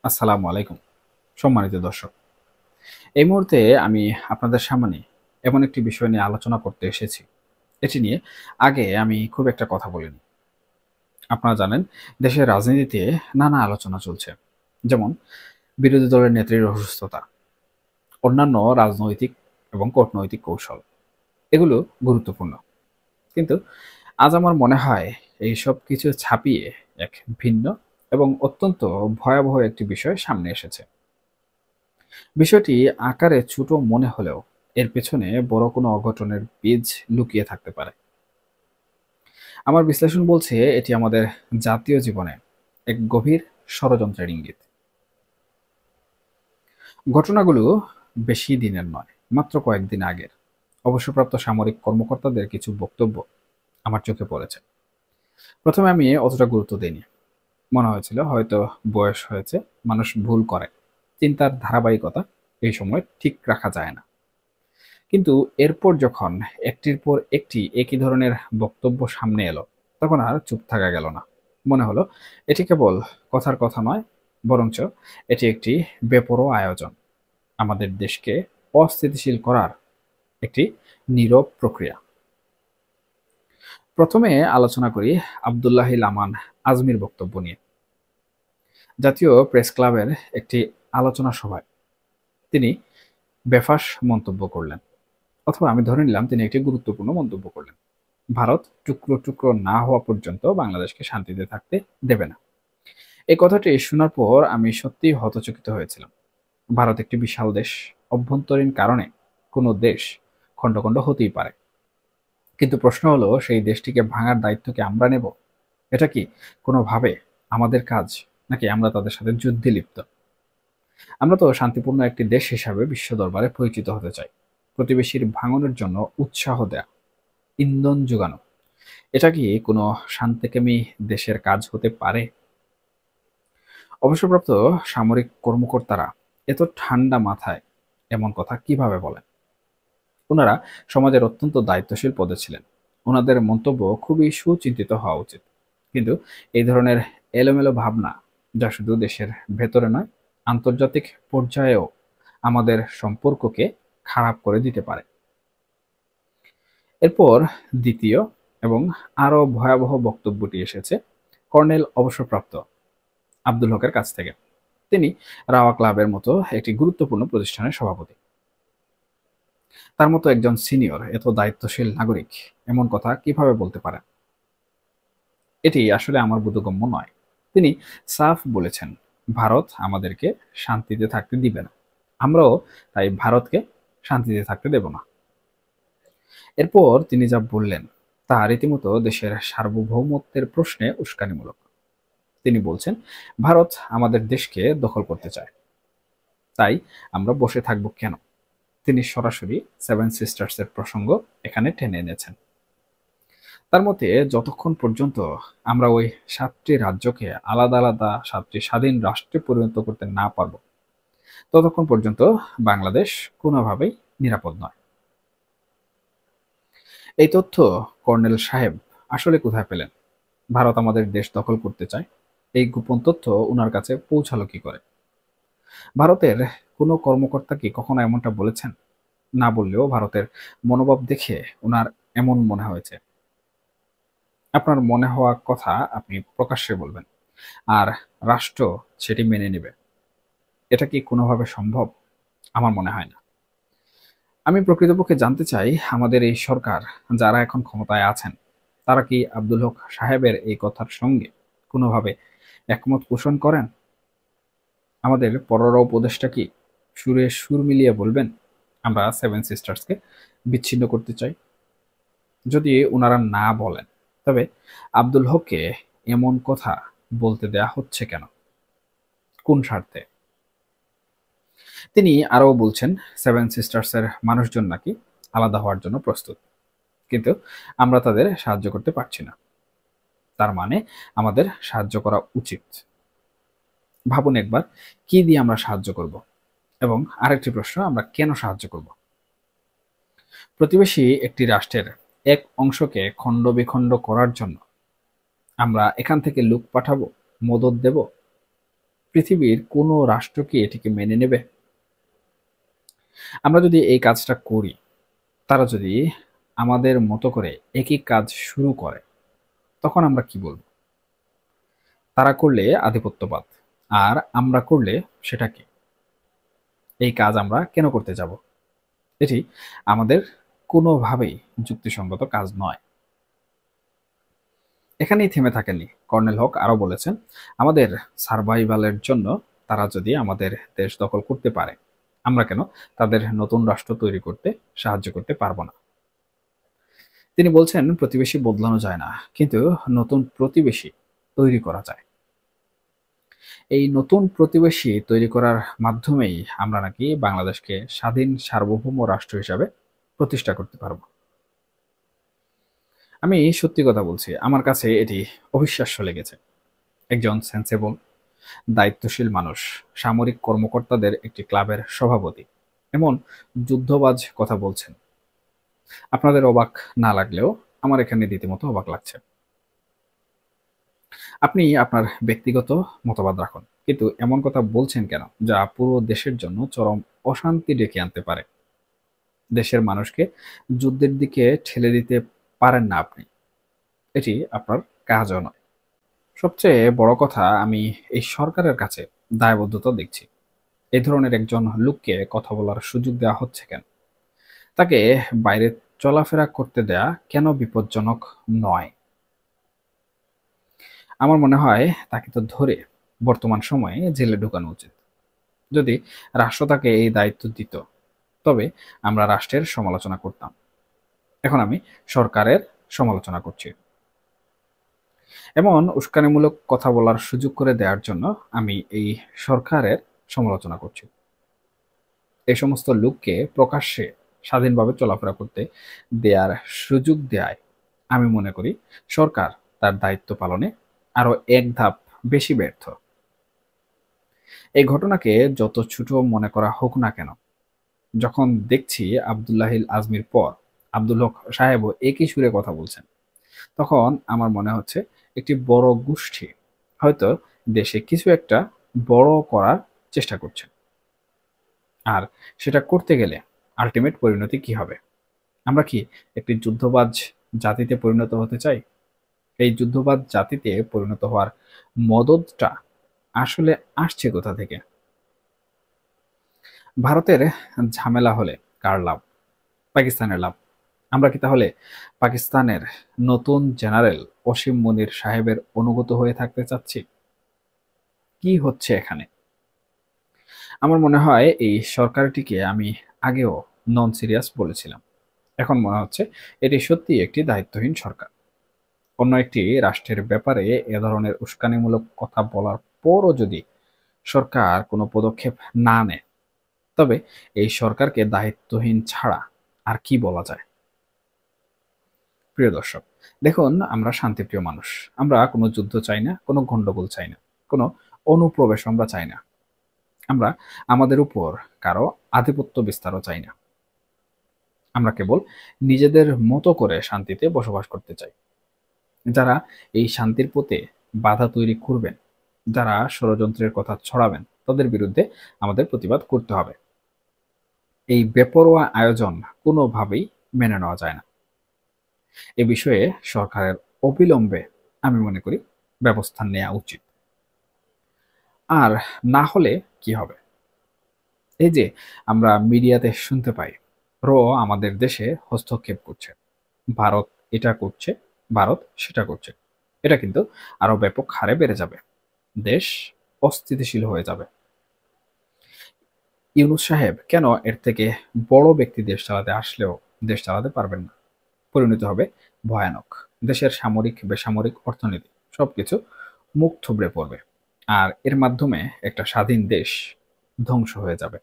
আসসালামু আলাইকুম সম্মানিত দর্শক। এই মুহূর্তে আমি আপনাদের সামনে এমন একটি বিষয় নিয়ে আলোচনা করতে এসেছি। এটি নিয়ে আগে আমি খুব একটা কথা বলিনি। আপনারা জানেন দেশের রাজনীতিতে নানা আলোচনা চলছে। যেমন বিরোধী দলের নেত্রীর অসুস্থতা, অন্যান্য রাজনৈতিক এবং কূটনৈতিক কৌশল। এগুলো গুরুত্বপূর্ণ। কিন্তু আজ আমার মনে হয় এইসব কিছু ছাপিয়ে এক ভিন্ন এবং অত্যন্ত ভয়াবহ একটি বিষয় সামনে এসেছে। বিষয়টি আকারে ছোট মনে হলেও এর পেছনে বড় কোনো অঘটনের বীজ লুকিয়ে থাকতে পারে। আমার বিশ্লেষণ বলছে এটি আমাদের জাতীয় জীবনে এক গভীর ষড়যন্ত্রের ইঙ্গিত। ঘটনাগুলো বেশি দিনের নয়, মাত্র কয়েকদিন আগের অবসরপ্রাপ্ত সামরিক কর্মকর্তাদের কিছু বক্তব্য আমার চোখে পড়েছে। প্রথমে আমি অতটা গুরুত্ব দিইনি। মনে হয়েছিল হয়তো বয়স হয়েছে, মানুষ ভুল করে, চিন্তার ধারাবাহিকতা এই সময় ঠিক রাখা যায় না। কিন্তু এরপর যখন একটির পর একটি একই ধরনের বক্তব্য সামনে এলো, তখন আর চুপ থাকা গেল না। মনে হলো এটি কেবল কথার কথা নয়, বরঞ্চ এটি একটি বেপরোয়া আয়োজন, আমাদের দেশকে অস্থিতিশীল করার একটি নীরব প্রক্রিয়া। প্রথমে আলোচনা করি আব্দুল্লাহিল আমান আজমির বক্তব্য নিয়ে। জাতীয় প্রেস ক্লাবের একটি আলোচনা সভায় তিনি বেফাঁস মন্তব্য করলেন, অথবা আমি ধরে নিলাম তিনি একটি গুরুত্বপূর্ণ মন্তব্য করলেন। ভারত টুকরো টুকরো না হওয়া পর্যন্ত বাংলাদেশকে শান্তিতে থাকতে দেবে না। এই কথাটি শোনার পর আমি সত্যিই হতচকিত হয়েছিলাম। ভারত একটি বিশাল দেশ, অভ্যন্তরীণ কারণে কোনো দেশ খণ্ড খণ্ড হতেই পারে। কিন্তু প্রশ্ন হলো সেই দেশটিকে ভাঙার দায়িত্ব কি আমরা নেব? এটা কি কোনোভাবে আমাদের কাজ, নাকি আমরা তাদের সাথে যুদ্ধে লিপ্ত? আমরা তো শান্তিপূর্ণ একটি দেশ হিসাবে বিশ্ব দরবারে পরিচিত হতে চাই। প্রতিবেশীর ভাঙনের জন্য উৎসাহ দেয়া, ইন্ধন যোগানো, এটা কি কোনো শান্তিকামী দেশের কাজ হতে পারে? অবসরপ্রাপ্ত সামরিক কর্মকর্তারা এত ঠান্ডা মাথায় এমন কথা কিভাবে বলেন? ওনারা সমাজের অত্যন্ত দায়িত্বশীল পদে ছিলেন। ওনাদের মন্তব্য খুবই সুচিন্তিত হওয়া উচিত। কিন্তু এই ধরনের এলোমেলো ভাবনা, যা শুধু দেশের ভেতরে নয়, আন্তর্জাতিক পর্যায়েও আমাদের সম্পর্ককে খারাপ করে দিতে পারে। এরপর দ্বিতীয় এবং আরো ভয়াবহ বক্তব্যটি এসেছে কর্নেল অবসরপ্রাপ্ত আব্দুল হকের কাছ থেকে। তিনি রাওয়া ক্লাবের মতো একটি গুরুত্বপূর্ণ প্রতিষ্ঠানের সভাপতি। তার মতো একজন সিনিয়র এত দায়িত্বশীল নাগরিক এমন কথা কিভাবে বলতে পারেন? এটি আসলে আমার বোধগম্য নয়। তিনি সাফ বলেছেন, ভারত আমাদেরকে শান্তিতে থাকতে দিবে না, আমরাও তাই ভারতকে শান্তিতে থাকতে দেব না। এরপর তিনি যা বললেন তা রীতিমতো দেশের সার্বভৌমত্বের প্রশ্নে উস্কানিমূলক। তিনি বলছেন, ভারত আমাদের দেশকে দখল করতে চায়, তাই আমরা বসে থাকব কেন? তিনি সরাসরি সেভেন সিস্টার্সের প্রসঙ্গ এখানে টেনে এনেছেন। তার মতে যতক্ষণ পর্যন্ত আমরা ওই ৭টি রাজ্যকে আলাদা আলাদা ৭টি স্বাধীন রাষ্ট্রে পরিণত করতে না পারব, ততক্ষণ পর্যন্ত বাংলাদেশ কোনোভাবেই নিরাপদ নয়। এই তথ্য কর্নেল সাহেব আসলে কোথায় পেলেন? ভারত আমাদের দেশ দখল করতে চায়, এই গোপন তথ্য উনার কাছে পৌঁছালো কি করে? ভারতের কোনো কর্মকর্তা কি কখনো এমনটা বলেছেন? না বললেও ভারতের মনোভাব দেখে উনার এমন মনে হয়েছে। আপনার মনে হওয়া কথা আপনি প্রকাশ্যে বলবেন, আর রাষ্ট্র সেটি মেনে নেবে। এটা কি কোনোভাবে সম্ভব? আমার মনে হয় না। আমি প্রকৃতপক্ষে জানতে চাই, আমাদের এই সরকার যারা এখন ক্ষমতায় আছেন, তারা কি আব্দুল হক সাহেবের এই কথার সঙ্গে কোনোভাবে একমত পোষণ করেন? আমাদের পররাষ্ট্র উপদেষ্টা কি সুরে সুর মিলিয়ে বলবেন, আমরা সেভেন সিস্টার্সকে বিচ্ছিন্ন করতে চাই? যদি উনারা না বলেন, তবে আব্দুল হককে এমন কথা বলতে দেয়া হচ্ছে কেন? কোন স্বার্থে? তিনি আরও বলছেন, সেভেন সিস্টার্সের মানুষজন নাকি আলাদা হওয়ার জন্য প্রস্তুত, কিন্তু আমরা তাদের সাহায্য করতে পারছি না। তার মানে আমাদের সাহায্য করা উচিত। ভাবুন একবার, কি দিয়ে আমরা সাহায্য করব? এবং আরেকটি প্রশ্ন, আমরা কেন সাহায্য করব? প্রতিবেশী একটি রাষ্ট্রের এক অংশকে খণ্ড বিখণ্ড করার জন্য আমরা এখান থেকে লোক পাঠাবো, মদদ দেব? পৃথিবীর কোনো রাষ্ট্র কি এটিকে মেনে নেবে? আমরা যদি এই কাজটা করি, তারা যদি আমাদের মতো করে একই কাজ শুরু করে, তখন আমরা কি বলব? তারা করলে আধিপত্যবাদ, আর আমরা করলে সেটা কি? এই কাজ আমরা কেন করতে যাব? এটি আমাদের কোনোভাবেই যুক্তিসঙ্গত কাজ নয়। এখানেই থেমে থাকেননি। কর্নেল হক আরো বলেছেন, আমাদের সার্ভাইভালের জন্য তারা যদি আমাদের দেশ দখল করতে পারে, আমরা কেন তাদের নতুন রাষ্ট্র তৈরি করতে সাহায্য করতে পারবো না? তিনি বলছেন, প্রতিবেশী বদলানো যায় না, কিন্তু নতুন প্রতিবেশী তৈরি করা যায়। এই নতুন প্রতিবেশী তৈরি করার মাধ্যমেই আমরা নাকি বাংলাদেশকে স্বাধীন সার্বভৌম রাষ্ট্র হিসাবে প্রতিষ্ঠা করতে পারবো। আমি সত্যি কথা বলছি, আমার কাছে এটি অবিশ্বাস্য লেগেছে। একজন সেন্সেবল, দায়িত্বশীল মানুষ, সামরিক কর্মকর্তাদের একটি ক্লাবের সভাপতি এমন যুদ্ধবাজ কথা বলছেন। আপনাদের অবাক না লাগলেও আমার এখানে রীতিমতো অবাক লাগছে। আপনি আপনার ব্যক্তিগত মতবাদ রাখুন, কিন্তু এমন কথা বলছেন কেন যা পুরো দেশের জন্য চরম অশান্তি ডেকে আনতে পারে? দেশের মানুষকে যুদ্ধের দিকে ঠেলে দিতে পারেন না আপনি। এটি আপনার কাজও নয়। সবচেয়ে বড় কথা, আমি এই সরকারের কাছে দায়বদ্ধতা দেখছি। এই ধরনের একজন লোককে কথা বলার সুযোগ দেওয়া হচ্ছে কেন? তাকে বাইরে চলাফেরা করতে দেয়া কেন বিপজ্জনক নয়? আমার মনে হয় তাকে তো ধরে বর্তমান সময়ে জেলে ঢুকানো উচিত। যদি রাষ্ট্র তাকে এই দায়িত্ব দিত, তবে আমরা রাষ্ট্রের সমালোচনা করতাম। এখন আমি সরকারের সমালোচনা করছি। এমন উস্কানিমূলক কথা বলার সুযোগ করে দেওয়ার জন্য আমি এই সরকারের সমালোচনা করছি। এই সমস্ত লোককে প্রকাশ্যে স্বাধীনভাবে চলাফেরা করতে দেয়ার সুযোগ দেয়ায় আমি মনে করি সরকার তার দায়িত্ব পালনে আরো এক ধাপ বেশি ব্যর্থ। এই ঘটনাকে যত ছোট মনে করা হোক না কেন, যখন দেখছি আব্দুল্লাহিল আজমির পর আব্দুল হক সাহেবও একই সুরে কথা বলছেন, তখন আমার মনে হচ্ছে একটি বড় গোষ্ঠী হয়তো দেশে কিছু একটা বড় করার চেষ্টা করছে। আর সেটা করতে গেলে আল্টিমেট পরিণতি কি হবে? আমরা কি একটি যুদ্ধবাজ জাতিতে পরিণত হতে চাই? এই যুদ্ধবাজ জাতিতে পরিণত হওয়ার মদদটা আসলে আসছে কোথা থেকে? ভারতের ঝামেলা হলে কার লাভ? পাকিস্তানের লাভ। আমরা কি তাহলে পাকিস্তানের নতুন জেনারেল অসীম মুনির সাহেবের অনুগত হয়ে থাকতে চাচ্ছি? কি হচ্ছে এখানে? আমার মনে হয় এই সরকারটিকে আমি আগেও নন সিরিয়াস বলেছিলাম। এখন মনে হচ্ছে এটি সত্যি একটি দায়িত্বহীন সরকার। অন্য একটি রাষ্ট্রের ব্যাপারে এ ধরনের উস্কানিমূলক কথা বলার পরও যদি সরকার কোনো পদক্ষেপ না নেয়, তবে এই সরকারকে দায়িত্বহীন ছাড়া আর কি বলা যায়? প্রিয় দর্শক, দেখুন, আমরা শান্তিপ্রিয় মানুষ। আমরা কোনো যুদ্ধ চাই না, কোনো গন্ডগোল চাই না, কোনো অনুপ্রবেশ আমরা চাই না। আমরা আমাদের উপর কারো আধিপত্য বিস্তারও চাই না। আমরা কেবল নিজেদের মতো করে শান্তিতে বসবাস করতে চাই। যারা এই শান্তির পথে বাধা তৈরি করবেন, যারা ষড়যন্ত্রের কথা ছড়াবেন, তাদের বিরুদ্ধে আমাদের প্রতিবাদ করতে হবে। এই বেপরোয়া আয়োজন কোনোভাবেই মেনে নেওয়া যায় না। এ বিষয়ে সরকারের অবিলম্বে আমি মনে করি ব্যবস্থা নেওয়া উচিত। আর না হলে কি হবে? এই যে আমরা মিডিয়াতে শুনতে পাই, আমাদের দেশে হস্তক্ষেপ করছে, ভারত এটা করছে, ভারত সেটা করছে। এটা কিন্তু আরো ব্যাপক হারে বেড়ে যাবে। দেশ অস্থিতিশীল হয়ে যাবে। ইউনূস সাহেব কেন এর থেকে বড় ব্যক্তি দেশ চালাতে আসলেও দেশ চালাতে পারবেন না? পরিণতি হবে ভয়ানক। দেশের সামরিক, বেসামরিক, অর্থনীতি সবকিছু মুখ থুবড়ে পড়বে। আর এর মাধ্যমে একটা স্বাধীন দেশ ধ্বংস হয়ে যাবে।